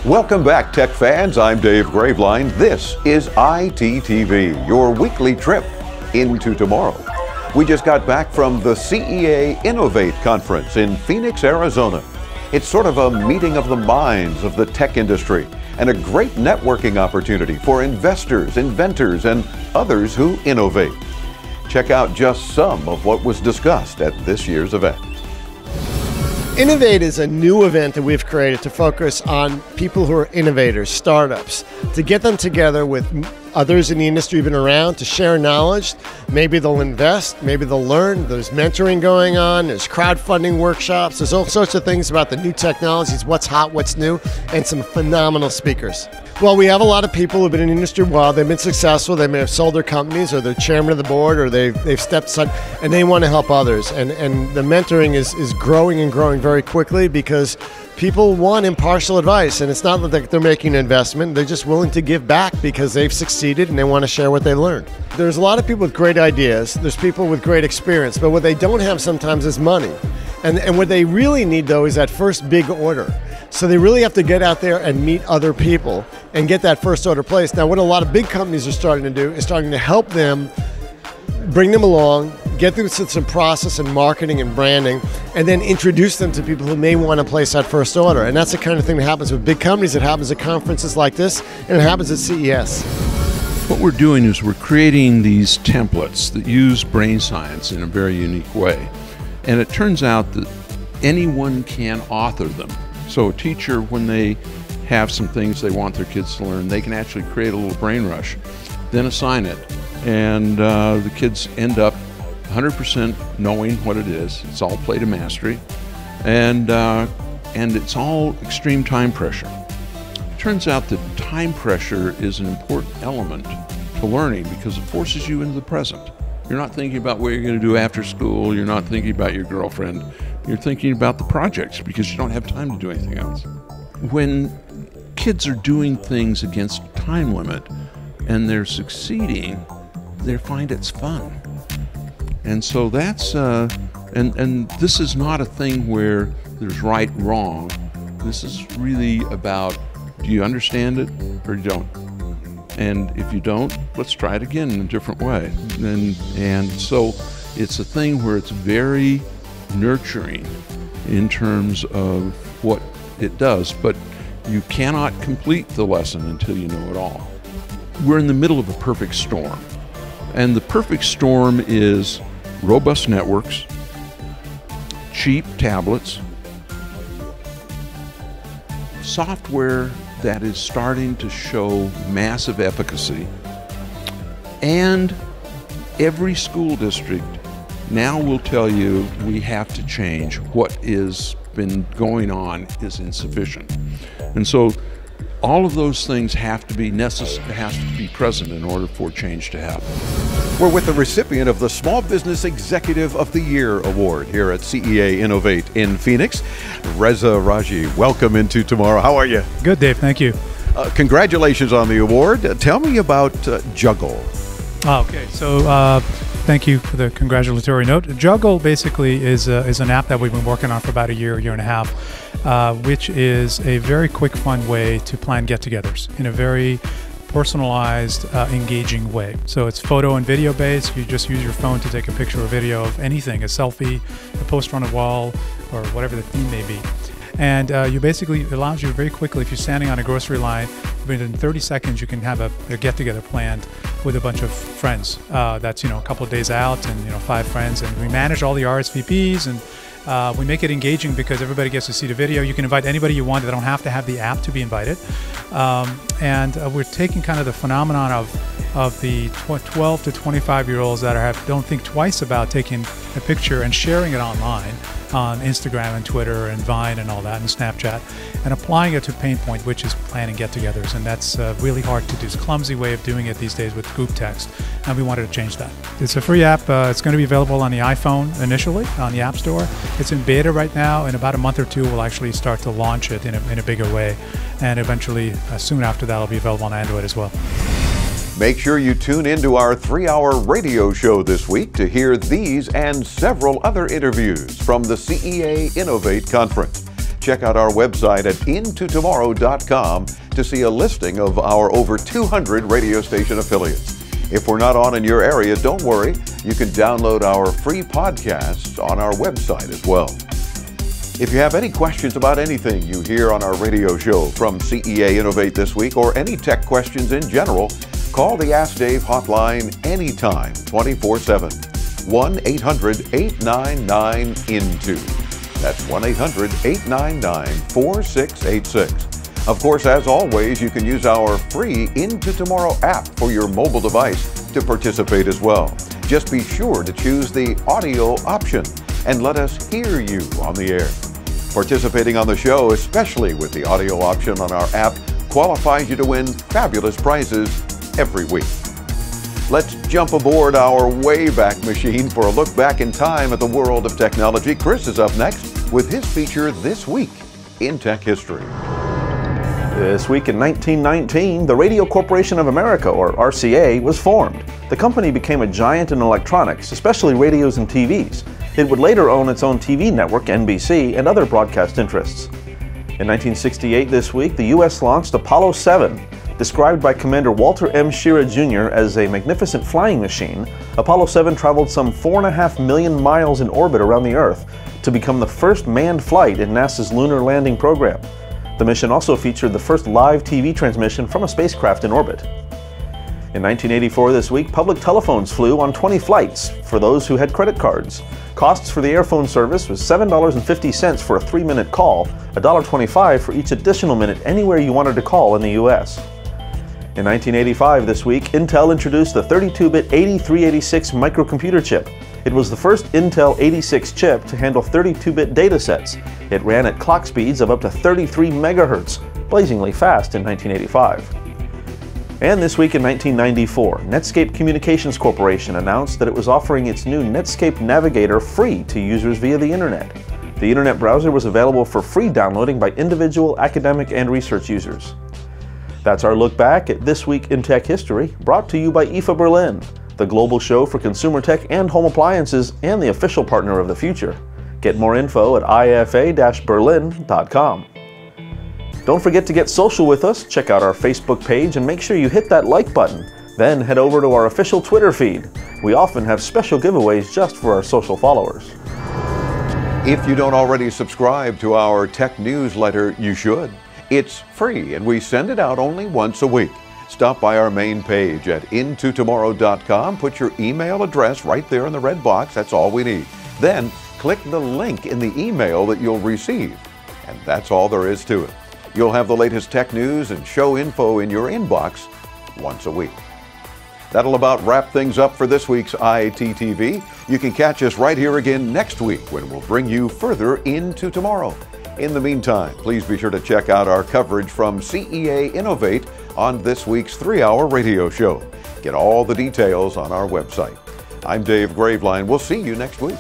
Welcome back, tech fans. I'm Dave Graveline. This is ITTV, your weekly trip into tomorrow. We just got back from the CEA Innovate conference in Phoenix, Arizona. It's sort of a meeting of the minds of the tech industry and a great networking opportunity for investors, inventors, and others who innovate. Check out just some of what was discussed at this year's event. Innovate is a new event that we've created to focus on people who are innovators, startups, to get them together with others in the industry who've been around to share knowledge. Maybe they'll invest, maybe they'll learn. There's mentoring going on, there's crowdfunding workshops, there's all sorts of things about the new technologies, what's hot, what's new, and some phenomenal speakers. Well, we have a lot of people who've been in the industry a while. They've been successful. They may have sold their companies, or they're chairman of the board, or they've stepped aside, and they want to help others. And the mentoring is growing and growing very quickly because people want impartial advice. And it's not like they're making an investment. They're just willing to give back because they've succeeded and they want to share what they've learned. There's a lot of people with great ideas. There's people with great experience. But what they don't have sometimes is money. And what they really need, though, is that first big order. So they really have to get out there and meet other people and get that first order placed. Now, what a lot of big companies are starting to do is starting to help them, bring them along, get through some process and marketing and branding, and then introduce them to people who may want to place that first order. And that's the kind of thing that happens with big companies. It happens at conferences like this, and it happens at CES. What we're doing is we're creating these templates that use brain science in a very unique way. And it turns out that anyone can author them. So a teacher, when they have some things they want their kids to learn, they can actually create a little brain rush, then assign it, and the kids end up 100% knowing what it is. It's all play to mastery, and it's all extreme time pressure. It turns out that time pressure is an important element to learning because it forces you into the present. You're not thinking about what you're going to do after school. You're not thinking about your girlfriend. You're thinking about the projects because you don't have time to do anything else. When kids are doing things against a time limit and they're succeeding, they find it's fun. And so that's, and this is not a thing where there's right, wrong. This is really about, do you understand it or you don't? And if you don't, let's try it again in a different way. And so it's a thing where it's very nurturing in terms of what it does, but you cannot complete the lesson until you know it all. We're in the middle of a perfect storm, and the perfect storm is robust networks, cheap tablets, software that is starting to show massive efficacy, and every school district now will tell you we have to change. What has been going on is insufficient. And so all of those things have to be present in order for change to happen. We're with the recipient of the Small Business Executive of the Year Award here at CEA Innovate in Phoenix, Reza Raji. Welcome into tomorrow. How are you? Good, Dave. Thank you. Congratulations on the award. Tell me about Juggle. Okay, so thank you for the congratulatory note. Juggle basically is an app that we've been working on for about a year and a half, which is a very quick, fun way to plan get-togethers in a very personalized, engaging way. So it's photo and video based. You just use your phone to take a picture or video of anything, a selfie, a poster on a wall, or whatever the theme may be. And you basically, it allows you very quickly, if you're standing on a grocery line, within 30 seconds you can have a get-together planned with a bunch of friends. That's a couple of days out, and 5 friends, and we manage all the RSVPs, and we make it engaging because everybody gets to see the video. You can invite anybody you want. They don't have to have the app to be invited. And we're taking kind of the phenomenon of the 12 to 25-year-olds that don't think twice about taking a picture and sharing it online on Instagram and Twitter and Vine and all that, and Snapchat, and applying it to pain point, which is planning get-togethers. And that's really hard to do. It's a clumsy way of doing it these days with group text, and we wanted to change that. It's a free app. It's going to be available on the iPhone initially on the App Store. It's in beta right now. In about a month or two, we'll actually start to launch it in a bigger way, and eventually, soon after that, it'll be available on Android as well. Make sure you tune into our 3-hour radio show this week to hear these and several other interviews from the CEA Innovate Conference. check out our website at intotomorrow.com to see a listing of our over 200 radio station affiliates. If we're not on in your area, don't worry. You can download our free podcasts on our website as well. If you have any questions about anything you hear on our radio show from CEA Innovate this week, or any tech questions in general, call the Ask Dave hotline anytime, 24/7. 1-800-899-INTO. That's 1-800-899-4686. Of course, as always, you can use our free Into Tomorrow app for your mobile device to participate as well. Just be sure to choose the audio option and let us hear you on the air. Participating on the show, especially with the audio option on our app, qualifies you to win fabulous prizes every week. Let's jump aboard our Wayback Machine for a look back in time at the world of technology. Chris is up next with his feature This Week in Tech History. This week in 1919, the Radio Corporation of America, or RCA, was formed. The company became a giant in electronics, especially radios and TVs. It would later own its own TV network, NBC, and other broadcast interests. In 1968 this week, the U.S. launched Apollo 7. Described by Commander Walter M. Schirra Jr. as a magnificent flying machine, Apollo 7 traveled some 4.5 million miles in orbit around the Earth to become the first manned flight in NASA's lunar landing program. The mission also featured the first live TV transmission from a spacecraft in orbit. In 1984 this week, public telephones flew on 20 flights for those who had credit cards. Costs for the airphone service was $7.50 for a 3-minute call, $1.25 for each additional minute anywhere you wanted to call in the US. In 1985 this week, Intel introduced the 32-bit 8386 microcomputer chip. It was the first Intel 86 chip to handle 32-bit datasets. It ran at clock speeds of up to 33 megahertz, blazingly fast in 1985. And this week in 1994, Netscape Communications Corporation announced that it was offering its new Netscape Navigator free to users via the Internet. The Internet browser was available for free downloading by individual, academic, and research users. That's our look back at This Week in Tech History, brought to you by IFA Berlin, the global show for consumer tech and home appliances and the official partner of the future. Get more info at ifa-berlin.com. Don't forget to get social with us. Check out our Facebook page and make sure you hit that like button. Then head over to our official Twitter feed. We often have special giveaways just for our social followers. If you don't already subscribe to our tech newsletter, you should. It's free and we send it out only once a week. Stop by our main page at intotomorrow.com, put your email address right there in the red box, that's all we need. Then click the link in the email that you'll receive, and that's all there is to it. You'll have the latest tech news and show info in your inbox once a week. That'll about wrap things up for this week's ITTV. You can catch us right here again next week when we'll bring you further into tomorrow. In the meantime, please be sure to check out our coverage from CEA Innovate on this week's 3-hour radio show. Get all the details on our website. I'm Dave Graveline. We'll see you next week.